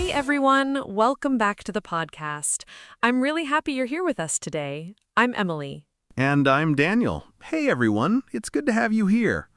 Hey everyone, welcome back to the podcast. I'm really happy you're here with us today. I'm Emily. And I'm Daniel. Hey everyone, it's good to have you here.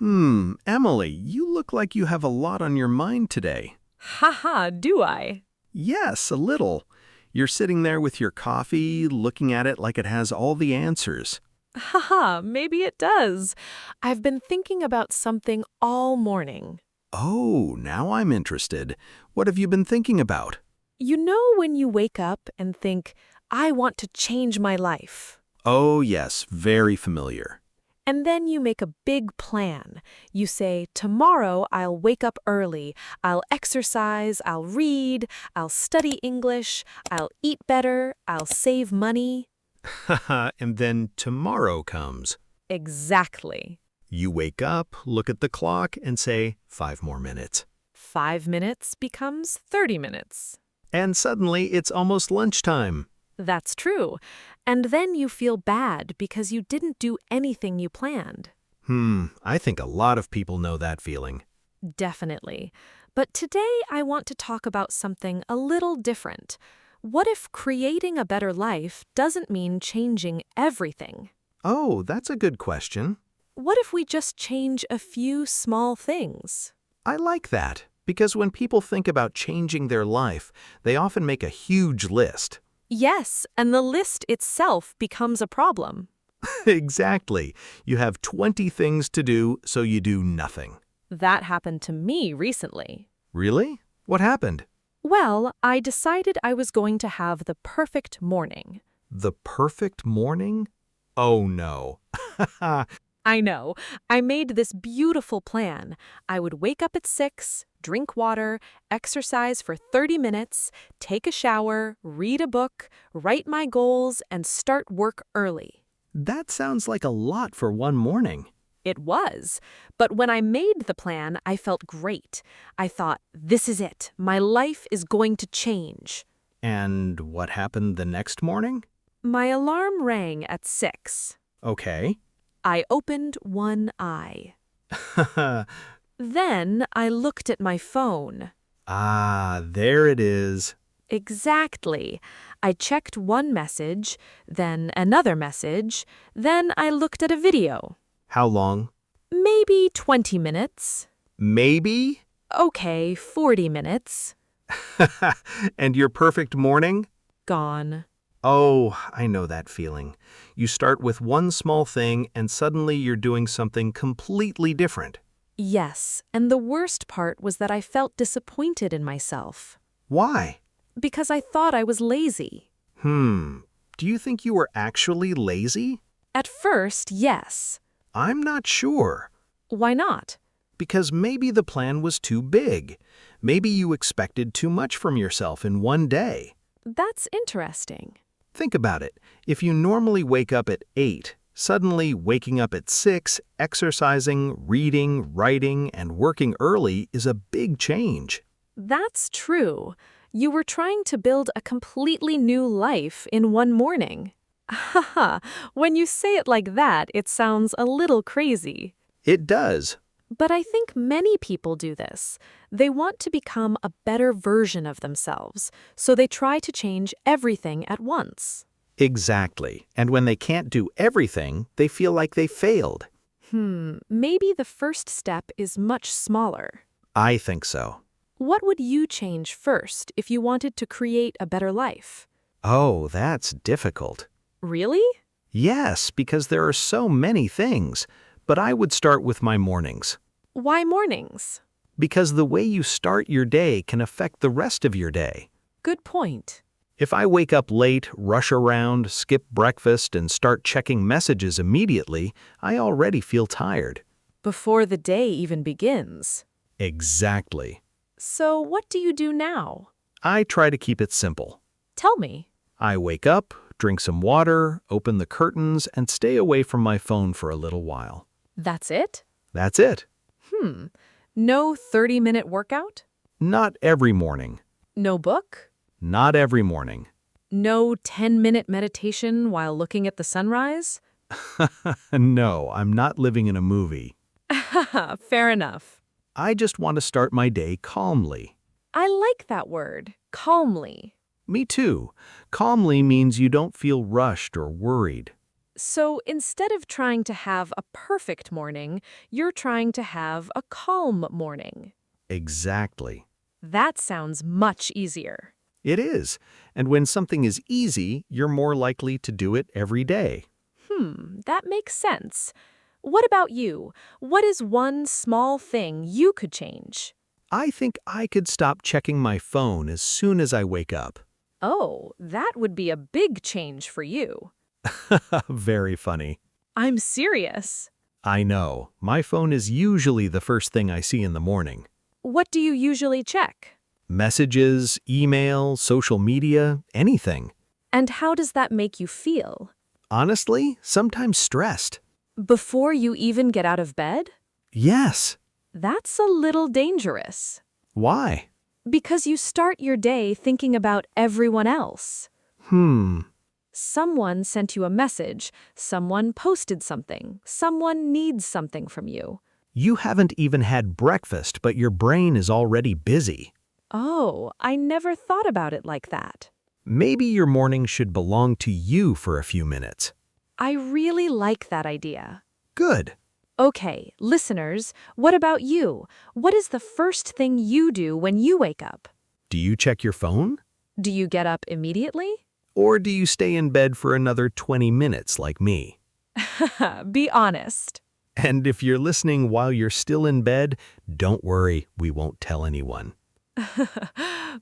Emily, you look like you have a lot on your mind today. Haha, do I? Yes, a little. You're sitting there with your coffee, looking at it like it has all the answers. Haha, maybe it does. I've been thinking about something all morning. Oh, now I'm interested. What have you been thinking about? You know when you wake up and think, I want to change my life? Oh, yes, very familiar. And then you make a big plan. You say, tomorrow I'll wake up early, I'll exercise, I'll read, I'll study English, I'll eat better, I'll save money. Haha, and then tomorrow comes. Exactly. You wake up, look at the clock, and say, 5 more minutes. 5 minutes becomes 30 minutes. And suddenly it's almost lunchtime. That's true. And then you feel bad because you didn't do anything you planned. I think a lot of people know that feeling. Definitely. But today I want to talk about something a little different. What if creating a better life doesn't mean changing everything? Oh, that's a good question. What if we just change a few small things? I like that, because when people think about changing their life, they often make a huge list. Yes, and the list itself becomes a problem. Exactly. You have 20 things to do, so you do nothing. That happened to me recently. Really? What happened? Well, I decided I was going to have the perfect morning. The perfect morning? Oh no. I know. I made this beautiful plan. I would wake up at 6, drink water, exercise for 30 minutes, take a shower, read a book, write my goals, and start work early. That sounds like a lot for one morning. It was. But when I made the plan, I felt great. I thought, this is it. My life is going to change. And what happened the next morning? My alarm rang at 6. Okay. I opened one eye. Then I looked at my phone. Ah, there it is. Exactly. I checked one message, then another message, then I looked at a video. How long? Maybe 20 minutes. Maybe? Okay, 40 minutes. And your perfect morning? Gone. Oh, I know that feeling. You start with one small thing and suddenly you're doing something completely different. Yes, and the worst part was that I felt disappointed in myself. Why? Because I thought I was lazy. Do you think you were actually lazy? At first, yes. I'm not sure. Why not? Because maybe the plan was too big. Maybe you expected too much from yourself in one day. That's interesting. Think about it. If you normally wake up at 8, suddenly waking up at 6, exercising, reading, writing, and working early is a big change. That's true. You were trying to build a completely new life in one morning. Haha, when you say it like that, it sounds a little crazy. It does. But I think many people do this. They want to become a better version of themselves, so they try to change everything at once. Exactly. And when they can't do everything, they feel like they failed. Maybe the first step is much smaller. I think so. What would you change first if you wanted to create a better life? Oh, that's difficult. Really? Yes, because there are so many things. But I would start with my mornings. Why mornings? Because the way you start your day can affect the rest of your day. Good point. If I wake up late, rush around, skip breakfast, and start checking messages immediately, I already feel tired. Before the day even begins. Exactly. So what do you do now? I try to keep it simple. Tell me. I wake up, drink some water, open the curtains, and stay away from my phone for a little while. That's it? That's it. No 30-minute workout? Not every morning. No book? Not every morning. No 10-minute meditation while looking at the sunrise? No, I'm not living in a movie. Fair enough. I just want to start my day calmly. I like that word, calmly. Me too. Calmly means you don't feel rushed or worried. So instead of trying to have a perfect morning, you're trying to have a calm morning. Exactly. That sounds much easier. It is. And when something is easy, you're more likely to do it every day. That makes sense. What about you? What is one small thing you could change? I think I could stop checking my phone as soon as I wake up. Oh, that would be a big change for you. Very funny. I'm serious. I know. My phone is usually the first thing I see in the morning. What do you usually check? Messages, email, social media, anything. And how does that make you feel? Honestly, sometimes stressed. Before you even get out of bed? Yes. That's a little dangerous. Why? Because you start your day thinking about everyone else. Hmm. Someone sent you a message, someone posted something, someone needs something from you. You haven't even had breakfast, but your brain is already busy. Oh, I never thought about it like that. Maybe your morning should belong to you for a few minutes. I really like that idea. Good. Okay, listeners, what about you? What is the first thing you do when you wake up? Do you check your phone? Do you get up immediately? Or do you stay in bed for another 20 minutes like me? Be honest. And if you're listening while you're still in bed, don't worry, we won't tell anyone.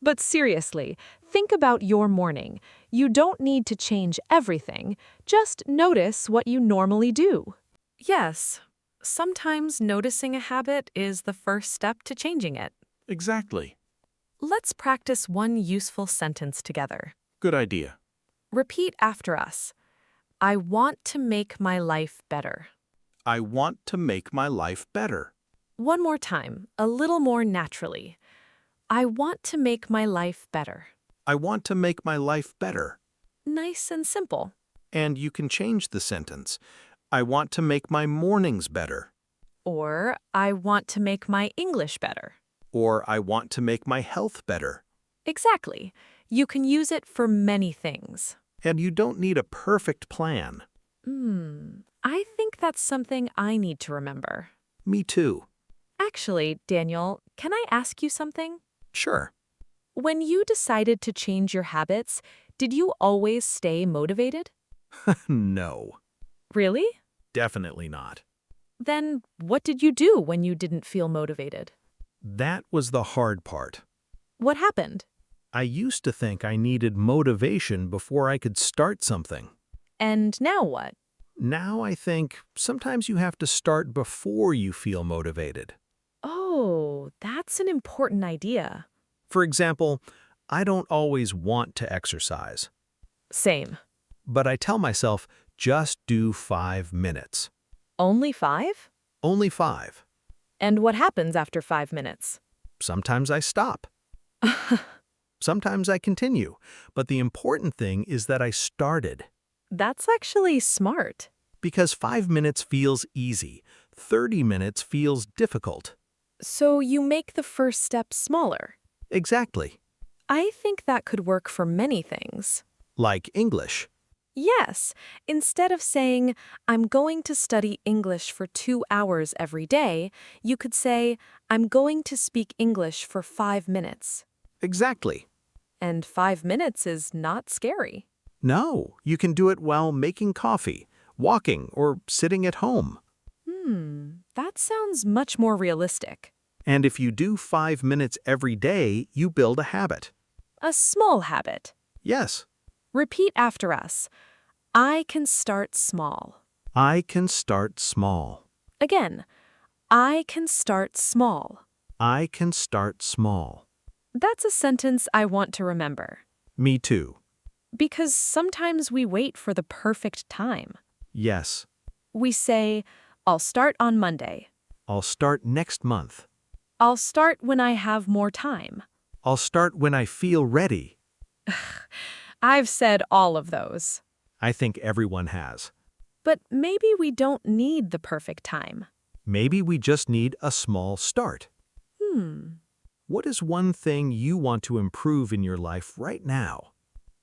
But seriously, think about your morning. You don't need to change everything. Just notice what you normally do. Yes, sometimes noticing a habit is the first step to changing it. Exactly. Let's practice one useful sentence together. Good idea. Repeat after us. I want to make my life better. I want to make my life better. One more time, a little more naturally. I want to make my life better. I want to make my life better. Nice and simple. And you can change the sentence. I want to make my mornings better. Or, I want to make my English better. Or I want to make my health better. Exactly. You can use it for many things. And you don't need a perfect plan. I think that's something I need to remember. Me too. Actually, Daniel, can I ask you something? Sure. When you decided to change your habits, did you always stay motivated? No, Really? definitely not. Then what did you do when you didn't feel motivated? That was the hard part. What happened? I used to think I needed motivation before I could start something. And now what? Now I think sometimes you have to start before you feel motivated. Oh, that's an important idea. For example, I don't always want to exercise, Same. but I tell myself, just do 5 minutes. Only 5? Only 5. And what happens after 5 minutes? Sometimes I stop. Sometimes I continue. But the important thing is that I started. That's actually smart. Because 5 minutes feels easy. 30 minutes feels difficult. So you make the first step smaller. Exactly. I think that could work for many things. Like English. Yes, instead of saying, I'm going to study English for 2 hours every day, you could say, I'm going to speak English for 5 minutes. Exactly. And 5 minutes is not scary. No, you can do it while making coffee, walking, or sitting at home. That sounds much more realistic. And if you do 5 minutes every day, you build a habit. A small habit. Yes, Repeat after us. I can start small. I can start small. Again, I can start small. I can start small. That's a sentence I want to remember. Me too. Because sometimes we wait for the perfect time. Yes, We say, I'll start on Monday. I'll start next month. I'll start when I have more time. I'll start when I feel ready. I've said all of those. I think everyone has. But maybe we don't need the perfect time. Maybe we just need a small start. What is one thing you want to improve in your life right now?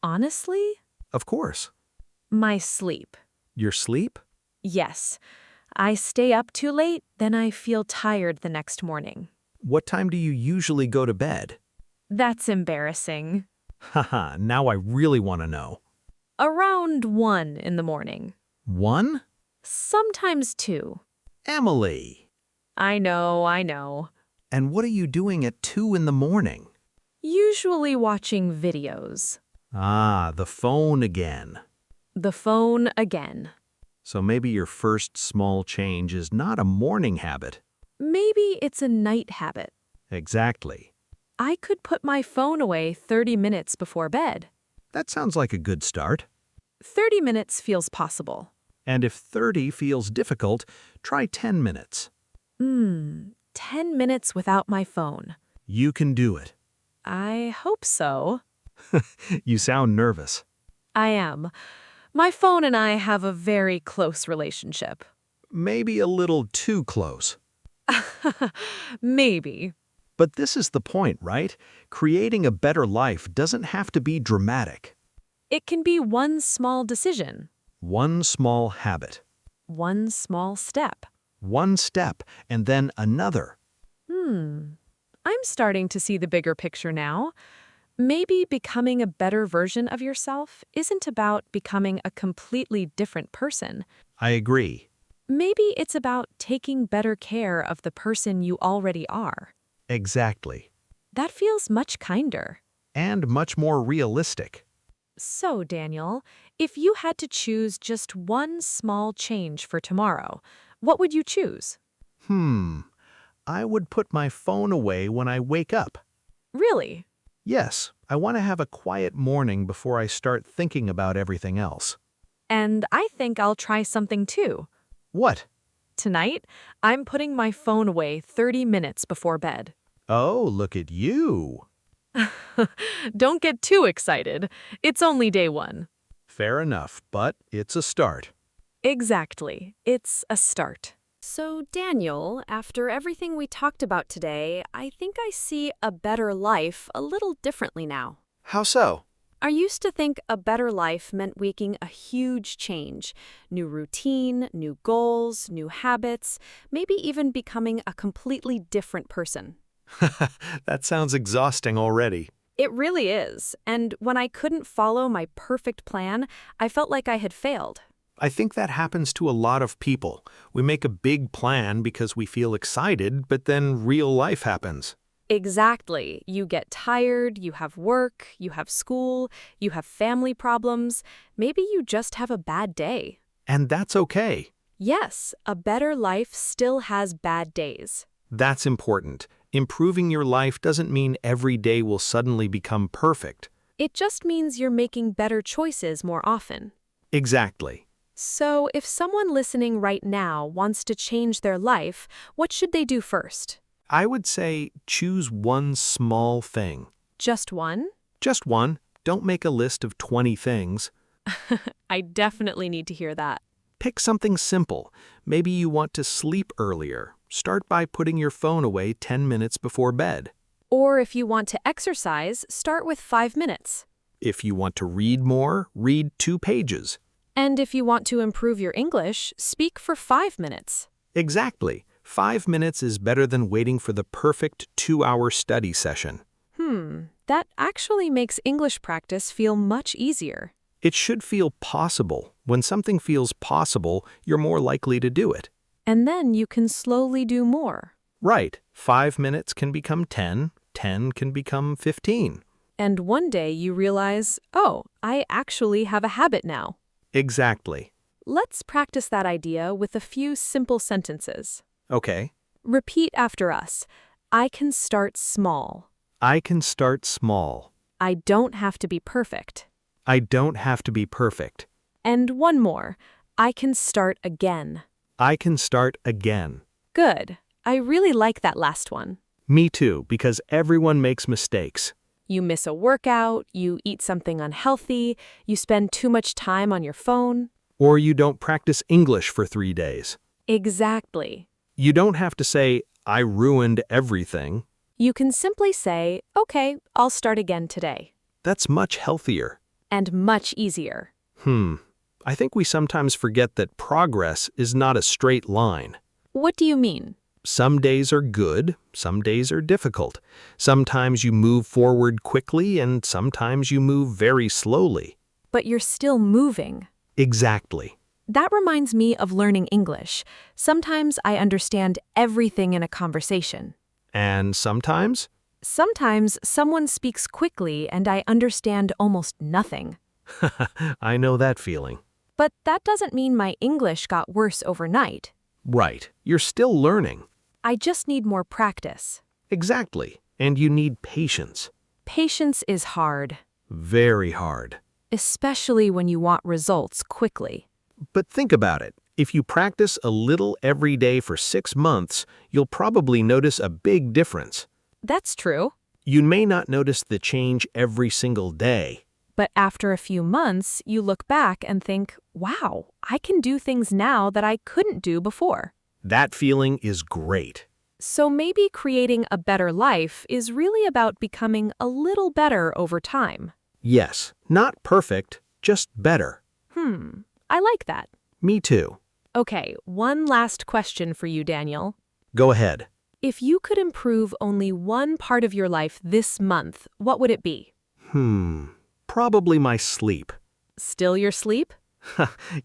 Honestly, Of course. my sleep. Your sleep? Yes. I stay up too late, then I feel tired the next morning. What time do you usually go to bed? That's embarrassing. Haha, now I really want to know. Around 1 in the morning. 1? Sometimes 2. Emily! I know. And what are you doing at 2 in the morning? Usually watching videos. Ah, the phone again. The phone again. So maybe your first small change is not a morning habit. Maybe it's a night habit. Exactly. I could put my phone away 30 minutes before bed. That sounds like a good start. 30 minutes feels possible. And if 30 feels difficult, try 10 minutes. 10 minutes without my phone. You can do it. I hope so. You sound nervous. I am. My phone and I have a very close relationship. Maybe a little too close. Maybe. But this is the point, right? Creating a better life doesn't have to be dramatic. It can be one small decision, One small habit. one small step. One step, and then another. I'm starting to see the bigger picture now. Maybe becoming a better version of yourself isn't about becoming a completely different person. I agree. Maybe it's about taking better care of the person you already are. Exactly. That feels much kinder. And much more realistic. So, Daniel, if you had to choose just one small change for tomorrow, what would you choose? I would put my phone away when I wake up. Really? Yes, I want to have a quiet morning before I start thinking about everything else. And I think I'll try something too. What? Tonight, I'm putting my phone away 30 minutes before bed. Oh, look at you. Don't get too excited. It's only day 1. Fair enough, but it's a start. Exactly. It's a start. So, Daniel, after everything we talked about today, I think I see a better life a little differently now. How so? I used to think a better life meant making a huge change. New routine, new goals, new habits, maybe even becoming a completely different person. That sounds exhausting already. It really is. And when I couldn't follow my perfect plan, I felt like I had failed. I think that happens to a lot of people. We make a big plan because we feel excited, but then real life happens. Exactly. You get tired, you have work, you have school, you have family problems. Maybe you just have a bad day. And that's okay. Yes, a better life still has bad days. That's important. Improving your life doesn't mean every day will suddenly become perfect. It just means you're making better choices more often. Exactly. So, if someone listening right now wants to change their life, what should they do first? I would say choose one small thing. Just one? Just one. Don't make a list of 20 things. I definitely need to hear that. Pick something simple. Maybe you want to sleep earlier. Start by putting your phone away 10 minutes before bed. Or if you want to exercise, start with 5 minutes. If you want to read more, read 2 pages. And if you want to improve your English, speak for 5 minutes. Exactly. 5 minutes is better than waiting for the perfect 2-hour study session. That actually makes English practice feel much easier. It should feel possible. When something feels possible, you're more likely to do it. And then you can slowly do more. Right. 5 minutes can become 10. 10 can become 15. And one day you realize, oh, I actually have a habit now. Exactly. Let's practice that idea with a few simple sentences. Okay. Repeat after us. I can start small. I can start small. I don't have to be perfect. I don't have to be perfect. And one more. I can start again. I can start again. Good. I really like that last one. Me too, because everyone makes mistakes. You miss a workout, you eat something unhealthy, you spend too much time on your phone. Or you don't practice English for 3 days. Exactly. You don't have to say, I ruined everything. You can simply say, okay, I'll start again today. That's much healthier. And much easier. I think we sometimes forget that progress is not a straight line. What do you mean? Some days are good, some days are difficult. Sometimes you move forward quickly and sometimes you move very slowly. But you're still moving. Exactly. That reminds me of learning English. Sometimes I understand everything in a conversation. And sometimes? Sometimes someone speaks quickly and I understand almost nothing. I know that feeling. But that doesn't mean my English got worse overnight. Right. You're still learning. I just need more practice. Exactly. And you need patience. Patience is hard, Very hard. especially when you want results quickly. But think about it. If you practice a little every day for 6 months, you'll probably notice a big difference. That's true. You may not notice the change every single day. But after a few months, you look back and think, wow, I can do things now that I couldn't do before. That feeling is great. So maybe creating a better life is really about becoming a little better over time. Yes, not perfect, just better. I like that. Me too. Okay, one last question for you, Daniel. Go ahead. If you could improve only one part of your life this month, what would it be? Probably my sleep. Still your sleep?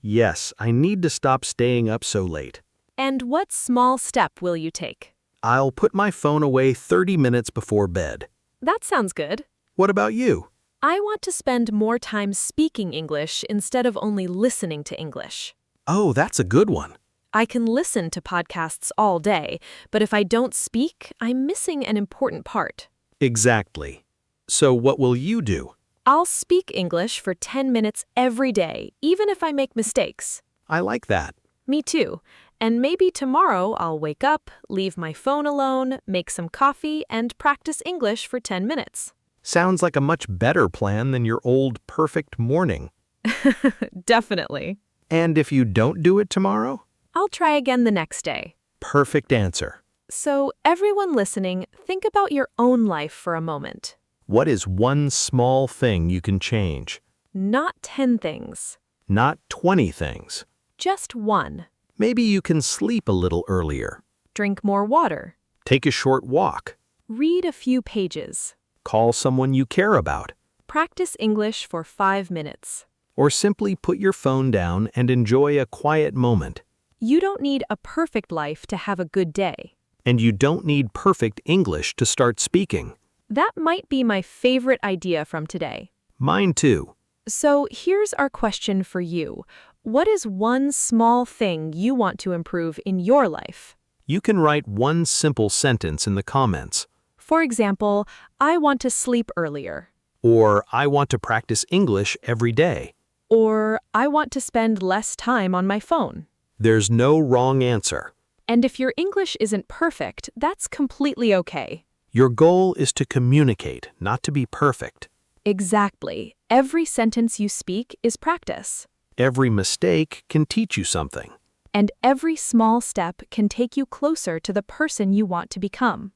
Yes, I need to stop staying up so late. And what small step will you take? I'll put my phone away 30 minutes before bed. That sounds good. What about you? I want to spend more time speaking English instead of only listening to English. Oh, that's a good one. I can listen to podcasts all day, but if I don't speak, I'm missing an important part. Exactly. So what will you do? I'll speak English for 10 minutes every day, even if I make mistakes. I like that. Me too. And maybe tomorrow I'll wake up, leave my phone alone, make some coffee, and practice English for 10 minutes. Sounds like a much better plan than your old perfect morning. Definitely. And if you don't do it tomorrow? I'll try again the next day. Perfect answer. So, everyone listening, think about your own life for a moment. What is one small thing you can change? Not 10 things, Not 20 things. just one. Maybe you can sleep a little earlier. Drink more water. Take a short walk. Read a few pages. Call someone you care about. Practice English for 5 minutes. Or simply put your phone down and enjoy a quiet moment. You don't need a perfect life to have a good day. And you don't need perfect English to start speaking. That might be my favorite idea from today. Mine too. So here's our question for you. What is one small thing you want to improve in your life? You can write one simple sentence in the comments. For example, I want to sleep earlier. Or, I want to practice English every day. Or I want to spend less time on my phone. There's no wrong answer. And if your English isn't perfect, that's completely okay. Your goal is to communicate, not to be perfect. Exactly. Every sentence you speak is practice. Every mistake can teach you something. And every small step can take you closer to the person you want to become.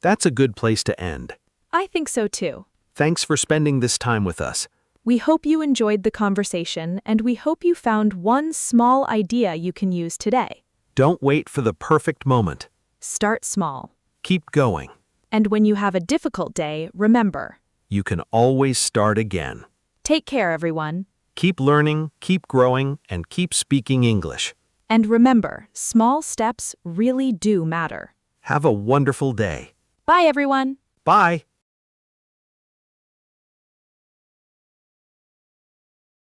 That's a good place to end. I think so too. Thanks for spending this time with us. We hope you enjoyed the conversation, and we hope you found one small idea you can use today. Don't wait for the perfect moment. Start small. Keep going. And when you have a difficult day, remember, You can always start again. take care, everyone. Keep learning, keep growing, and keep speaking English. And remember, small steps really do matter. Have a wonderful day. Bye, everyone. Bye.